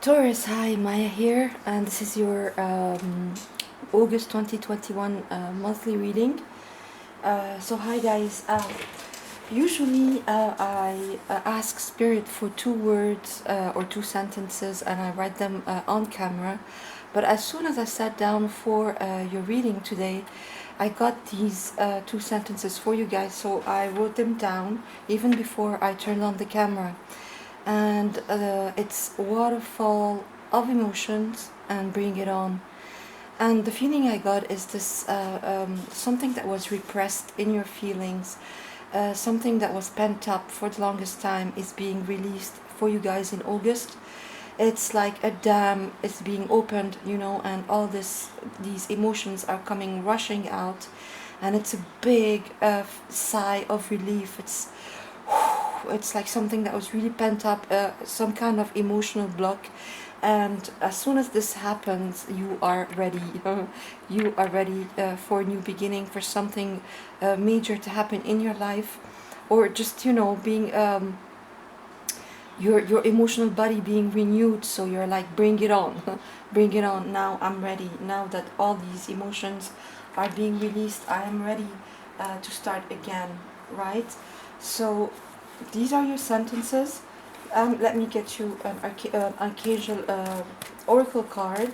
Taurus, hi, Maya here, and this is your August 2021 monthly reading. So, hi guys. Usually, I ask Spirit for two words or two sentences, and I write them on camera. But as soon as I sat down for your reading today, I got these two sentences for you guys, so I wrote them down even before I turned on the camera. And it's waterfall of emotions and bring it on. And the feeling I got is this something that was repressed in your feelings, something that was pent up for the longest time is being released for you guys in August. It's like a dam is being opened, and all these emotions are coming rushing out, and it's a big sigh of relief. It's like something that was really pent up, some kind of emotional block. And as soon as this happens, you are ready. You are ready for a new beginning, for something major to happen in your life, or just being your emotional body being renewed. So you're like, bring it on, bring it on. Now I'm ready. Now that all these emotions are being released, I am ready to start again. Right? So these are your sentences. Let me get you an archangel oracle card,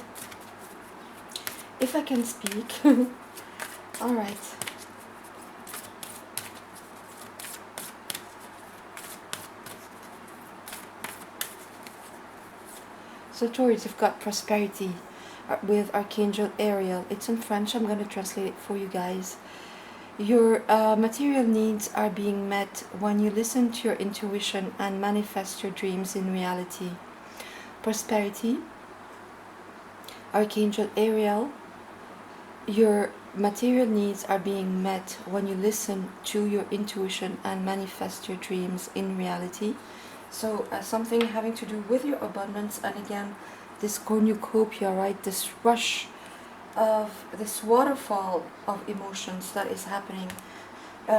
if I can speak. All right. So Taurus, you've got prosperity with Archangel Ariel. It's in French. I'm going to translate it for you guys. Your material needs are being met when you listen to your intuition and manifest your dreams in reality. Prosperity, Archangel Ariel. Your material needs are being met when you listen to your intuition and manifest your dreams in reality. So something having to do with your abundance, and again, this cornucopia, right? This rush of this waterfall of emotions that is happening.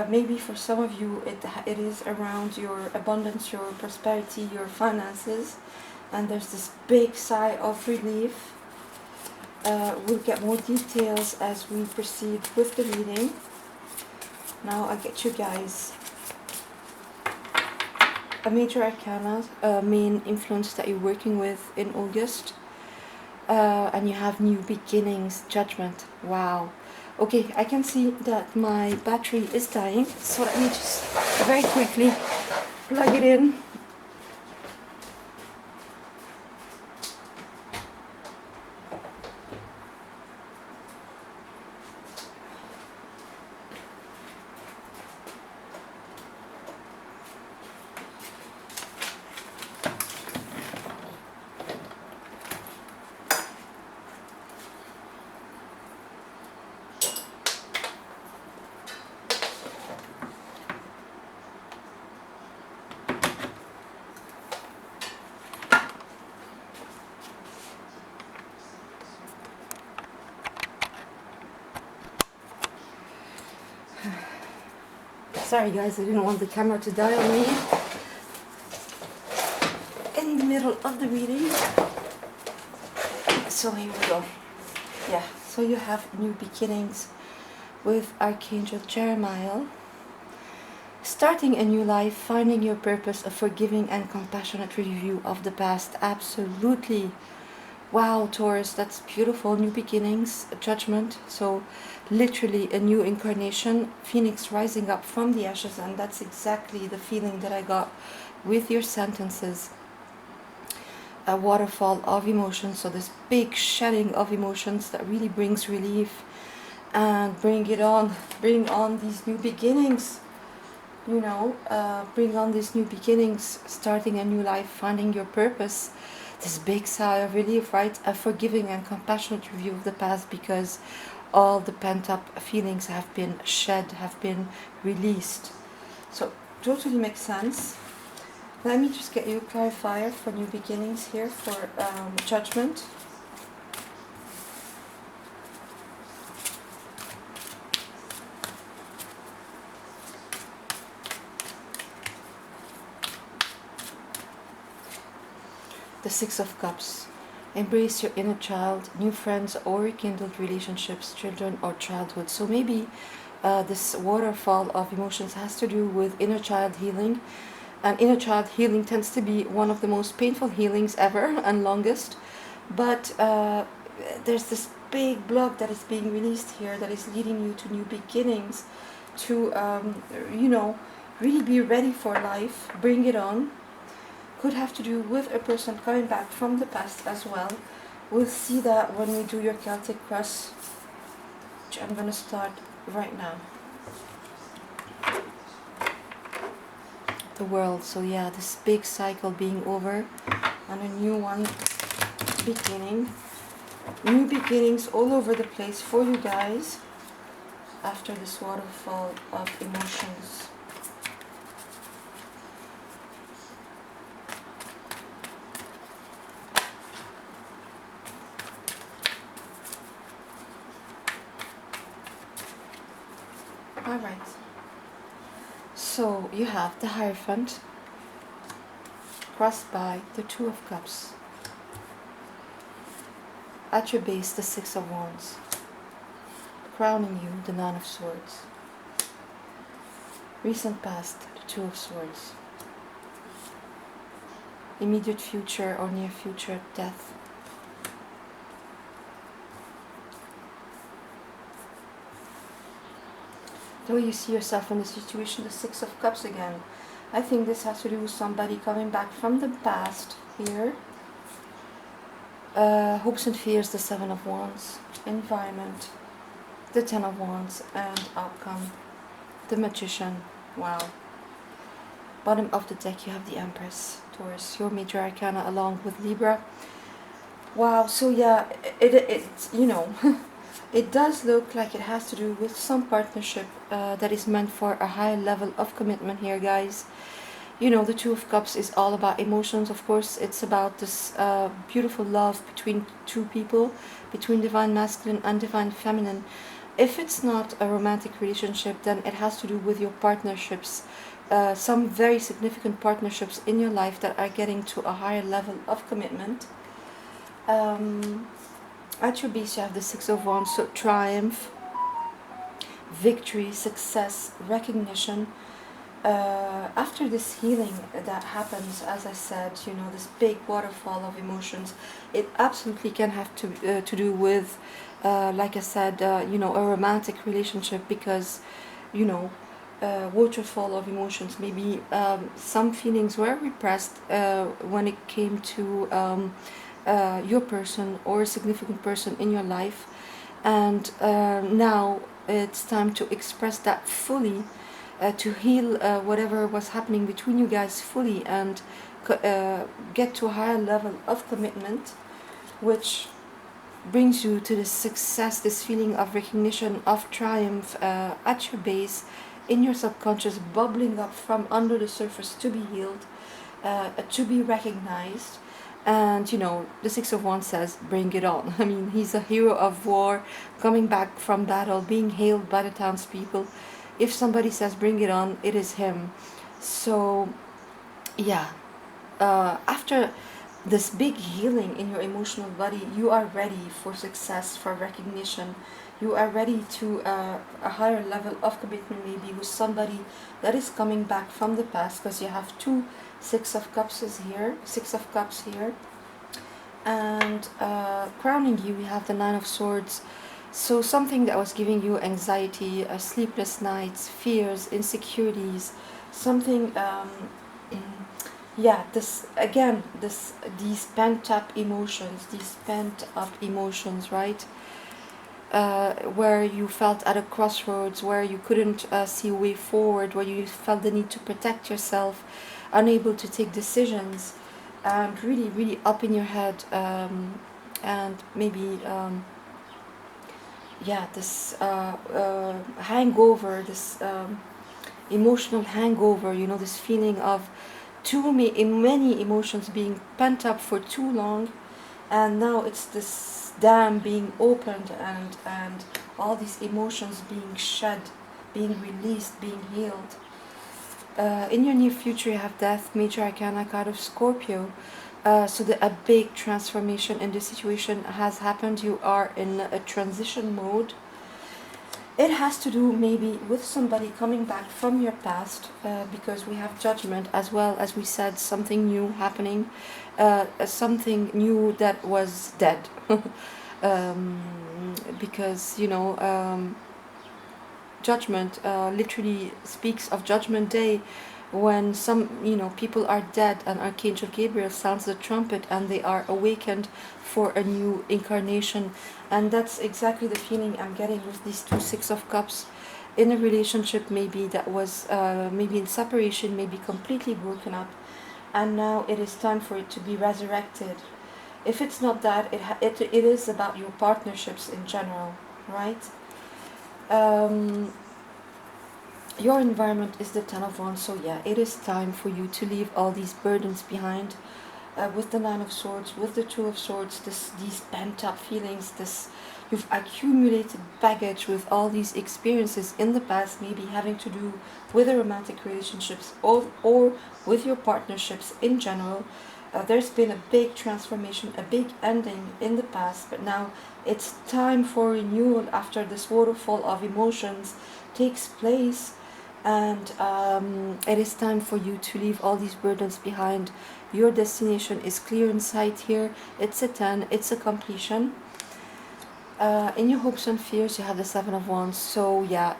Maybe for some of you it is around your abundance, your prosperity, your finances, and there's this big sigh of relief. We'll get more details as we proceed with the reading. Now I get you guys a major arcana, main influence that you're working with in August. And you have new beginnings, judgment. Wow. Okay, I can see that my battery is dying, so let me just very quickly plug it in. Sorry guys, I didn't want the camera to die on me in the middle of the reading. So here we go. Yeah, so you have new beginnings with Archangel Jeremiah. Starting a new life, finding your purpose, a forgiving and compassionate review of the past. Absolutely. Wow, Taurus, that's beautiful. New beginnings, judgment. So literally a new incarnation, phoenix rising up from the ashes, and that's exactly the feeling that I got with your sentences. A waterfall of emotions, so this big shedding of emotions that really brings relief, and bring on these new beginnings. Bring on these new beginnings, starting a new life, finding your purpose. This big sigh of relief, right? A forgiving and compassionate review of the past, because all the pent-up feelings have been shed, have been released. So totally makes sense. Let me just get you a clarifier for new beginnings here for judgment. the Six of Cups. Embrace your inner child, new friends or rekindled relationships, children or childhood. So maybe this waterfall of emotions has to do with inner child healing. And inner child healing tends to be one of the most painful healings ever and longest. But there's this big block that is being released here that is leading you to new beginnings, to, really be ready for life, bring it on. Could have to do with a person coming back from the past as well. We'll see that when we do your Celtic cross, which I'm going to start right now. The world. So yeah, this big cycle being over and a new one beginning. New beginnings all over the place for you guys after this waterfall of emotions. Alright, so you have the Hierophant crossed by the Two of Cups. At your base, the Six of Wands. Crowning you, the Nine of Swords. Recent past, the Two of Swords. Immediate future or near future, death. The way you see yourself in the situation, the Six of Cups again. I think this has to do with somebody coming back from the past here. Hopes and fears, the Seven of Wands. Environment, the Ten of Wands. And outcome, the Magician. Wow. Bottom of the deck you have the Empress, Taurus, your major arcana along with Libra. Wow, so yeah, it's it does look like it has to do with some partnership that is meant for a high level of commitment here, guys. The Two of Cups is all about emotions. Of course, it's about this beautiful love between two people, between divine masculine and divine feminine. If it's not a romantic relationship, then it has to do with your partnerships. Some very significant partnerships in your life that are getting to a higher level of commitment. At your base you have the Six of Wands, so triumph, victory, success, recognition. After this healing that happens, as I said, this big waterfall of emotions, it absolutely can have to do with, like I said, a romantic relationship, because, waterfall of emotions. Maybe some feelings were repressed when it came to your person or a significant person in your life, and now it's time to express that fully, to heal whatever was happening between you guys fully, and get to a higher level of commitment, which brings you to this success, this feeling of recognition, of triumph at your base, in your subconscious, bubbling up from under the surface to be healed, to be recognized. And the Six of Wands says, bring it on. I mean, he's a hero of war, coming back from battle, being hailed by the townspeople. If somebody says bring it on, it is him. So yeah, after this big healing in your emotional body, you are ready for success, for recognition. You are ready to a higher level of commitment, maybe with somebody that is coming back from the past, because you have two Six of Cups here. And crowning you, we have the Nine of Swords. So something that was giving you anxiety, sleepless nights, fears, insecurities, something, these pent up emotions, right? Where you felt at a crossroads, where you couldn't see a way forward, where you felt the need to protect yourself, unable to take decisions, and really, really up in your head, and maybe, this hangover, this emotional hangover, this feeling of many emotions being pent up for too long, and now it's this dam being opened, and all these emotions being shed, being released, being healed. In your near future you have Death, Major Arcana card of Scorpio. A big transformation in the situation has happened. You are in a transition mode. It has to do maybe with somebody coming back from your past, because we have judgment as well as we said, something new happening, something new that was dead. um, because judgment literally speaks of judgment day, when some people are dead and Archangel Gabriel sounds the trumpet and they are awakened for a new incarnation. And that's exactly the feeling I'm getting with these two Six of Cups. In a relationship maybe that was maybe in separation, maybe completely broken up, and now it is time for it to be resurrected. If it's not that, it is about your partnerships in general, right? um, your environment is the Ten of Wands, so yeah, it is time for you to leave all these burdens behind. With the Nine of Swords, with the Two of Swords, these pent up feelings, this you've accumulated baggage with all these experiences in the past, maybe having to do with the romantic relationships, or with your partnerships in general. There's been a big transformation, a big ending in the past, but now it's time for renewal after this waterfall of emotions takes place. And it is time for you to leave all these burdens behind. Your destination is clear in sight here. It's a 10, it's a completion. In your hopes and fears, you have the Seven of Wands. So yeah,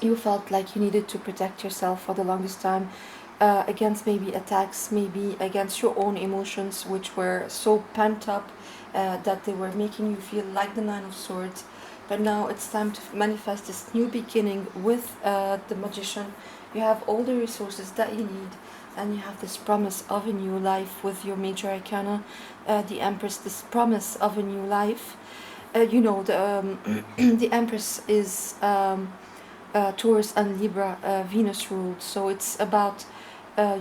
you felt like you needed to protect yourself for the longest time, against maybe attacks, maybe against your own emotions, which were so pent up that they were making you feel like the Nine of Swords. But now it's time to manifest this new beginning with the Magician. You have all the resources that you need, and you have this promise of a new life with your major arcana, the Empress, this promise of a new life. The Empress is Taurus and Libra, Venus ruled. So it's about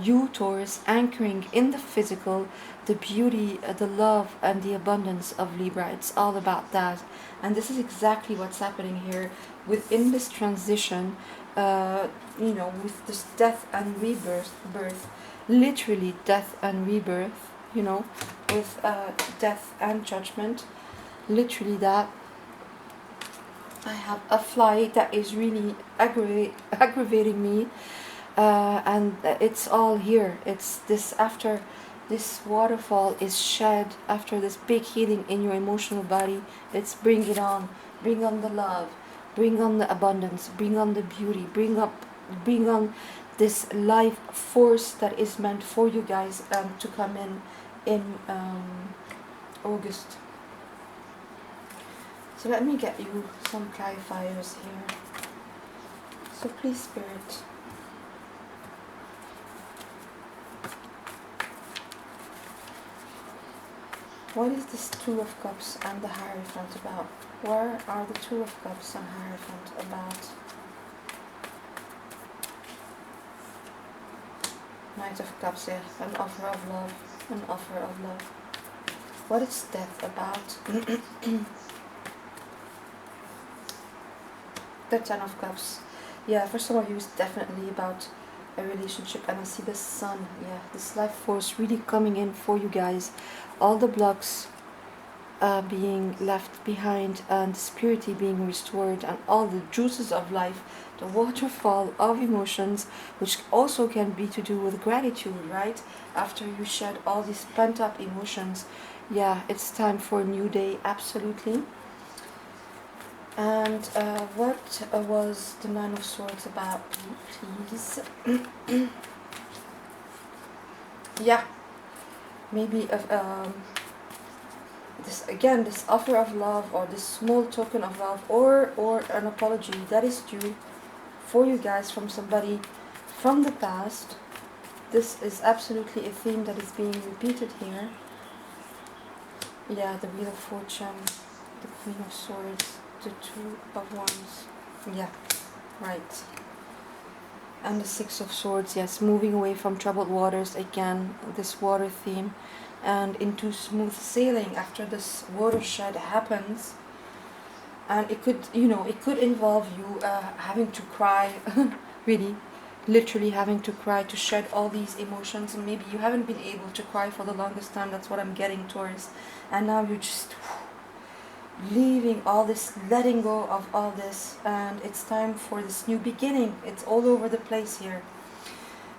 you, Taurus, anchoring in the physical, the beauty, the love, and the abundance of Libra. It's all about that. And this is exactly what's happening here within this transition, with this death and birth, literally death and rebirth, with death and judgment, literally that. I have a fly that is really aggravating me, and it's all here. It's this after this waterfall is shed, after this big healing in your emotional body. It's bring it on, bring on the love, bring on the abundance, bring on the beauty, bring on this life force that is meant for you guys to come in August. So let me get you some clarifiers here. So please, Spirit. What is this Two of Cups and the Hierophant about? Where are the Two of Cups and Hierophant about? Knight of Cups, yeah. An offer of love. An offer of love. What is death about? The Ten of Cups. Yeah, for some of you it's definitely about a relationship, and I see the sun, yeah, this life force really coming in for you guys. All the blocks being left behind, and this purity being restored, and all the juices of life, the waterfall of emotions, which also can be to do with gratitude, right? After you shed all these pent up emotions, yeah, it's time for a new day, absolutely. And what was the Nine of Swords about, please? Yeah, maybe this offer of love, or this small token of love, or an apology that is due for you guys from somebody from the past. This is absolutely a theme that is being repeated here. Yeah, the Wheel of Fortune, the Queen of Swords, the Two of Wands, yeah, right, and the Six of Swords. Yes, moving away from troubled waters again, this water theme, and into smooth sailing after this watershed happens. And it could involve you having to cry really, literally having to cry to shed all these emotions, and maybe you haven't been able to cry for the longest time. That's what I'm getting towards. And now you're just leaving all this, letting go of all this, and it's time for this new beginning. It's all over the place here.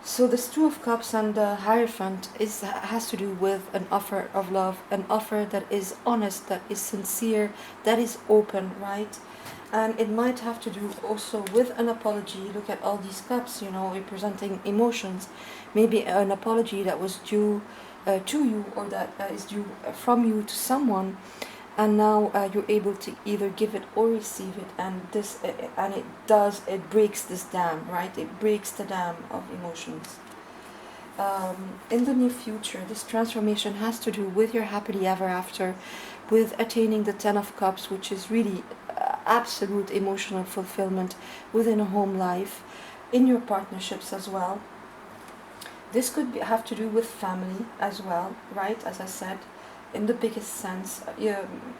So this Two of Cups and the Hierophant has to do with an offer of love, an offer that is honest, that is sincere, that is open, right? And it might have to do also with an apology. Look at all these cups, representing emotions. Maybe an apology that was due to you, or that is due from you to someone, and now you're able to either give it or receive it, and it breaks this dam, right? It breaks the dam of emotions. In the near future, this transformation has to do with your happily ever after, with attaining the Ten of Cups, which is really absolute emotional fulfillment within a home life, in your partnerships as well. This could have to do with family as well, right? As I said, in the biggest sense,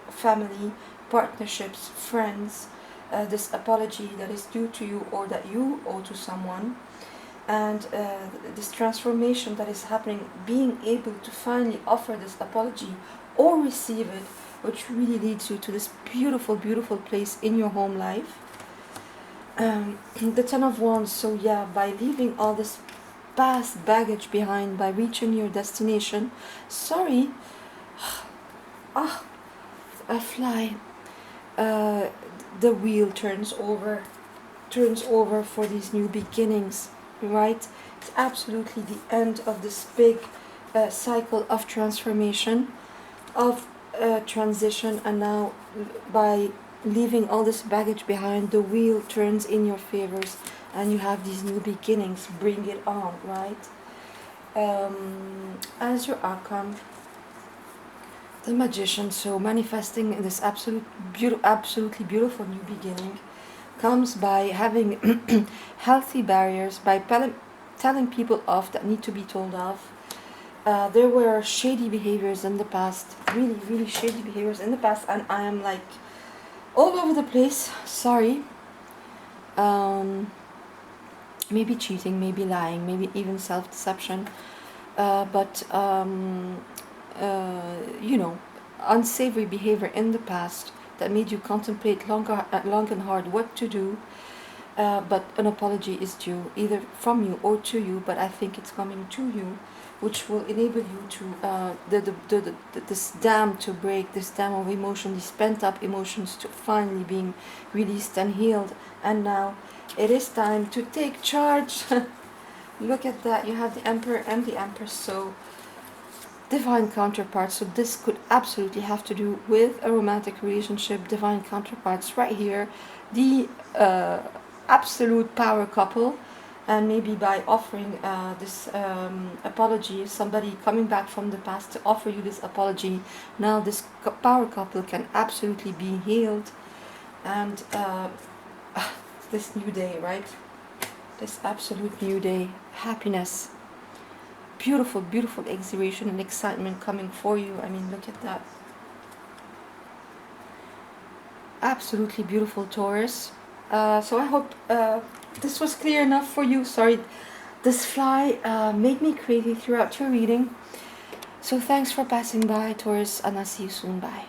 family, partnerships, friends, this apology that is due to you or that you owe to someone, and this transformation that is happening, being able to finally offer this apology or receive it, which really leads you to this beautiful, beautiful place in your home life. The Ten of Wands, so yeah, by leaving all this past baggage behind, by reaching your destination, a fly, the wheel turns over for these new beginnings, right? It's absolutely the end of this big cycle of transformation, of transition, and now by leaving all this baggage behind, the wheel turns in your favors, and you have these new beginnings. Bring it on, right? As your outcome, the Magician, so manifesting this absolutely beautiful new beginning, comes by having healthy barriers, by telling people off that need to be told off. There were shady behaviors in the past, really, really shady behaviors in the past, and I am like all over the place. Sorry. Maybe cheating, maybe lying, maybe even self-deception, but unsavory behavior in the past that made you contemplate long and hard what to do. But an apology is due, either from you or to you, but I think it's coming to you, which will enable you to this dam to break, this dam of emotion, these pent up emotions to finally being released and healed. And now it is time to take charge. Look at that, you have the Emperor and the Empress, so divine counterparts. So this could absolutely have to do with a romantic relationship. Divine counterparts right here, the absolute power couple, and maybe by offering this apology, somebody coming back from the past to offer you this apology, now this power couple can absolutely be healed, and this new day, right? This absolute new day, happiness, beautiful, beautiful exhilaration and excitement coming for you. I mean, look at that. Absolutely beautiful, Taurus. So I hope this was clear enough for you. Sorry, this fly made me crazy throughout your reading. So thanks for passing by, Taurus, and I'll see you soon. Bye.